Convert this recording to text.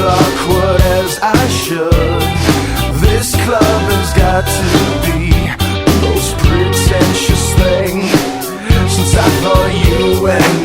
feel awkward as I should. This club has got to be the most pretentious thing since I thought you and